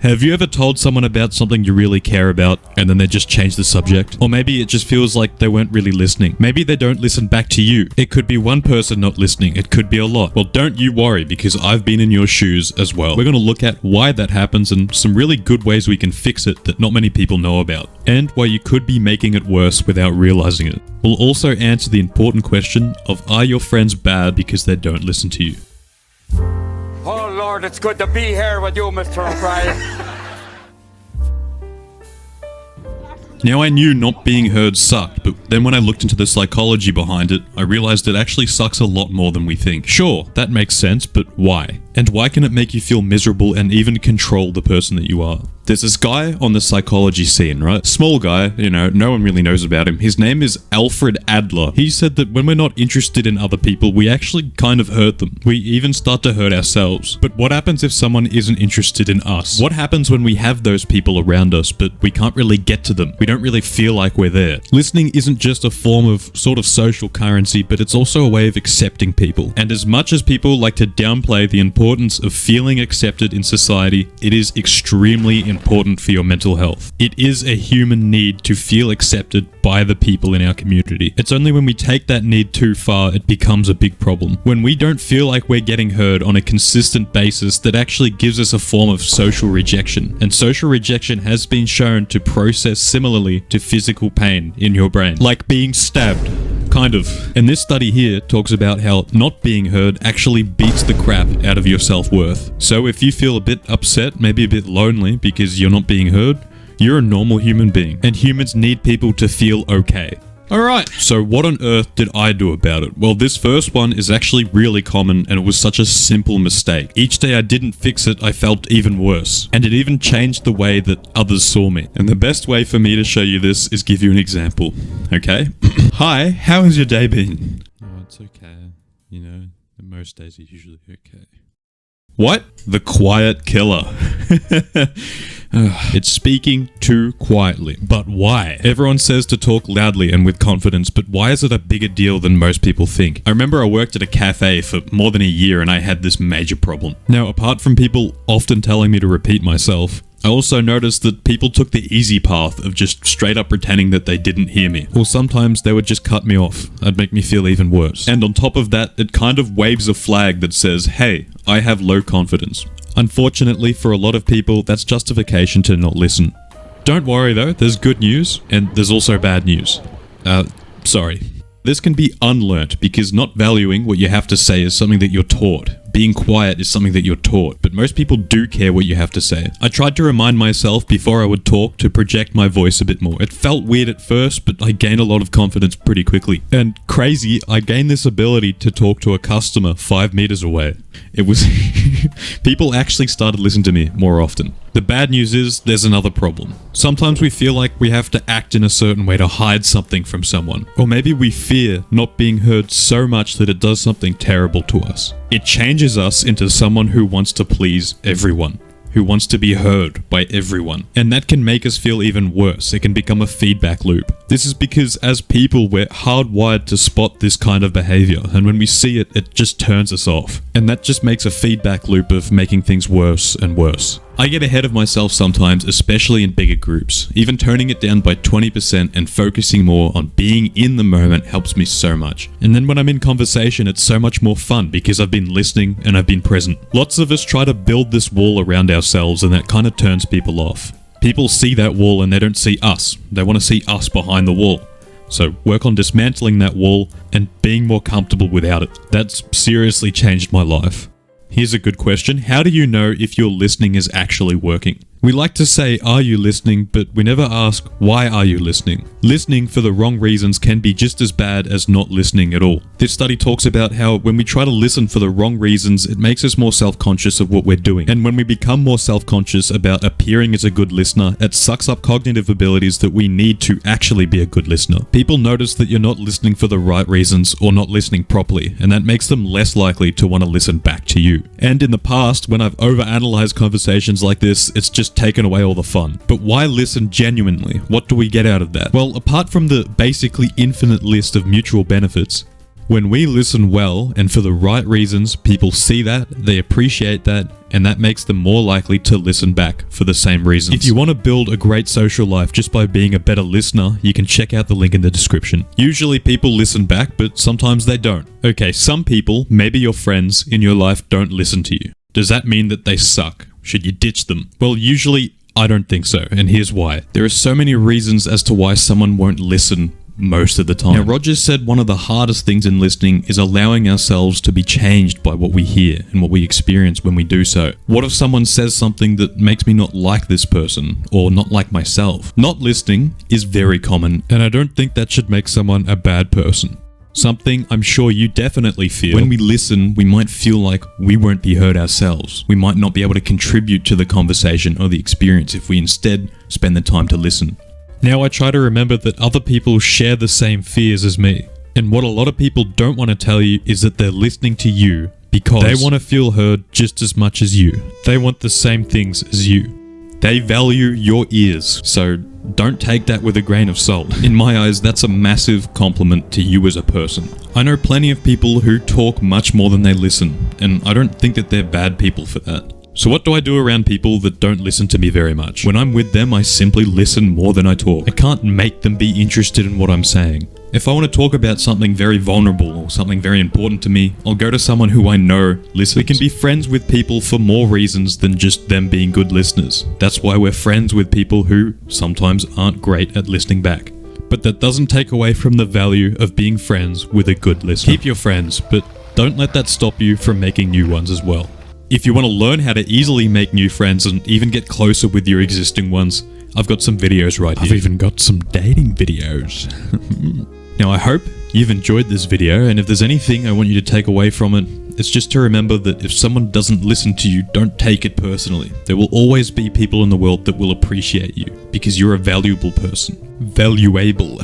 Have you ever told someone about something you really care about and then they just change the subject? Or maybe it just feels like they weren't really listening. Maybe they don't listen back to you. It could be one person not listening. It could be a lot. Well, don't you worry, because I've been in your shoes as well. We're going to look at why that happens and some really good ways we can fix it that not many people know about, and why you could be making it worse without realizing it. We'll also answer the important question of, are your friends bad because they don't listen to you? Oh Lord, it's good to be here with you, Mr. O'Brien. Now, I knew not being heard sucked, but then when I looked into the psychology behind it, I realized it actually sucks a lot more than we think. Sure, that makes sense, but why? And why can it make you feel miserable and even control the person that you are? There's this guy on the psychology scene, right? Small guy, no one really knows about him. His name is Alfred Adler. He said that when we're not interested in other people, we actually kind of hurt them. We even start to hurt ourselves. But what happens if someone isn't interested in us? What happens when we have those people around us, but we can't really get to them? We don't really feel like we're there. Listening isn't just a form of sort of social currency, but it's also a way of accepting people. And as much as people like to downplay the importance of feeling accepted in society, it is extremely important for your mental health. It is a human need to feel accepted by the people in our community. It's only when we take that need too far it becomes a big problem. When we don't feel like we're getting heard on a consistent basis, that actually gives us a form of social rejection. And social rejection has been shown to process similarly to physical pain in your brain, like being stabbed. Kind of. And this study here talks about how not being heard actually beats the crap out of your self-worth. So if you feel a bit upset, maybe a bit lonely because you're not being heard, you're a normal human being. And humans need people to feel okay. Alright, so what on earth did I do about it? Well, this first one is actually really common, and it was such a simple mistake. Each day I didn't fix it, I felt even worse. And it even changed the way that others saw me. And the best way for me to show you this is give you an example. Okay? Hi, how has your day been? Oh, it's okay. Most days are usually okay. What? The quiet killer. It's speaking too quietly. But why? Everyone says to talk loudly and with confidence, but why is it a bigger deal than most people think? I remember I worked at a cafe for more than a year and I had this major problem. Now, apart from people often telling me to repeat myself, I also noticed that people took the easy path of just straight up pretending that they didn't hear me. Or sometimes they would just cut me off. That'd make me feel even worse. And on top of that, it kind of waves a flag that says, hey, I have low confidence. Unfortunately, for a lot of people, that's justification to not listen. Don't worry though, there's good news, and there's also bad news. Sorry. This can be unlearnt, because not valuing what you have to say is something that you're taught. Being quiet is something that you're taught, but most people do care what you have to say. I tried to remind myself before I would talk to project my voice a bit more. It felt weird at first, but I gained a lot of confidence pretty quickly. And crazy, I gained this ability to talk to a customer 5 meters away. It was... people actually started listening to me more often. The bad news is, there's another problem. Sometimes we feel like we have to act in a certain way to hide something from someone. Or maybe we fear not being heard so much that it does something terrible to us. It changes us into someone who wants to please everyone, who wants to be heard by everyone. And that can make us feel even worse. It can become a feedback loop. This is because as people, we're hardwired to spot this kind of behavior. And when we see it, it just turns us off. And that just makes a feedback loop of making things worse and worse. I get ahead of myself sometimes, especially in bigger groups. Even toning it down by 20% and focusing more on being in the moment helps me so much. And then when I'm in conversation, it's so much more fun because I've been listening and I've been present. Lots of us try to build this wall around ourselves, and that kind of turns people off. People see that wall and they don't see us. They want to see us behind the wall. So work on dismantling that wall and being more comfortable without it. That's seriously changed my life. Here's a good question. How do you know if your listening is actually working? We like to say, are you listening? But we never ask, why are you listening? Listening for the wrong reasons can be just as bad as not listening at all. This study talks about how when we try to listen for the wrong reasons, it makes us more self-conscious of what we're doing. And when we become more self-conscious about appearing as a good listener, it sucks up cognitive abilities that we need to actually be a good listener. People notice that you're not listening for the right reasons or not listening properly, and that makes them less likely to want to listen back to you. And in the past, when I've overanalyzed conversations like this, it's just taken away all the fun. But why listen genuinely? What do we get out of that? Well, apart from the basically infinite list of mutual benefits, When we listen well and for the right reasons, people see that, they appreciate that, and that makes them more likely to listen back for the same reasons. If you want to build a great social life just by being a better listener, you can check out the link in the description. Usually people listen back, but sometimes they don't. Okay, some people, maybe your friends in your life, don't listen to you. Does that mean that they suck? Should you ditch them? Well, usually I don't think so, and here's why. There are so many reasons as to why someone won't listen most of the time. Now, Rogers said one of the hardest things in listening is allowing ourselves to be changed by what we hear and what we experience when we do so. What if someone says something that makes me not like this person or not like myself? Not listening is very common, and I don't think that should make someone a bad person. Something I'm sure you definitely feel. When we listen, we might feel like we won't be heard ourselves. We might not be able to contribute to the conversation or the experience if we instead spend the time to listen. Now I try to remember that other people share the same fears as me. And what a lot of people don't want to tell you is that they're listening to you because they want to feel heard just as much as you. They want the same things as you. They value your ears, so don't take that with a grain of salt. In my eyes, that's a massive compliment to you as a person. I know plenty of people who talk much more than they listen, and I don't think that they're bad people for that. So what do I do around people that don't listen to me very much? When I'm with them, I simply listen more than I talk. I can't make them be interested in what I'm saying. If I want to talk about something very vulnerable or something very important to me, I'll go to someone who I know listens. We can be friends with people for more reasons than just them being good listeners. That's why we're friends with people who sometimes aren't great at listening back. But that doesn't take away from the value of being friends with a good listener. Keep your friends, but don't let that stop you from making new ones as well. If you want to learn how to easily make new friends and even get closer with your existing ones, I've got some videos right here. I've even got some dating videos. Now I hope you've enjoyed this video, and if there's anything I want you to take away from it, it's just to remember that if someone doesn't listen to you, don't take it personally. There will always be people in the world that will appreciate you because you're a valuable person. Valuable.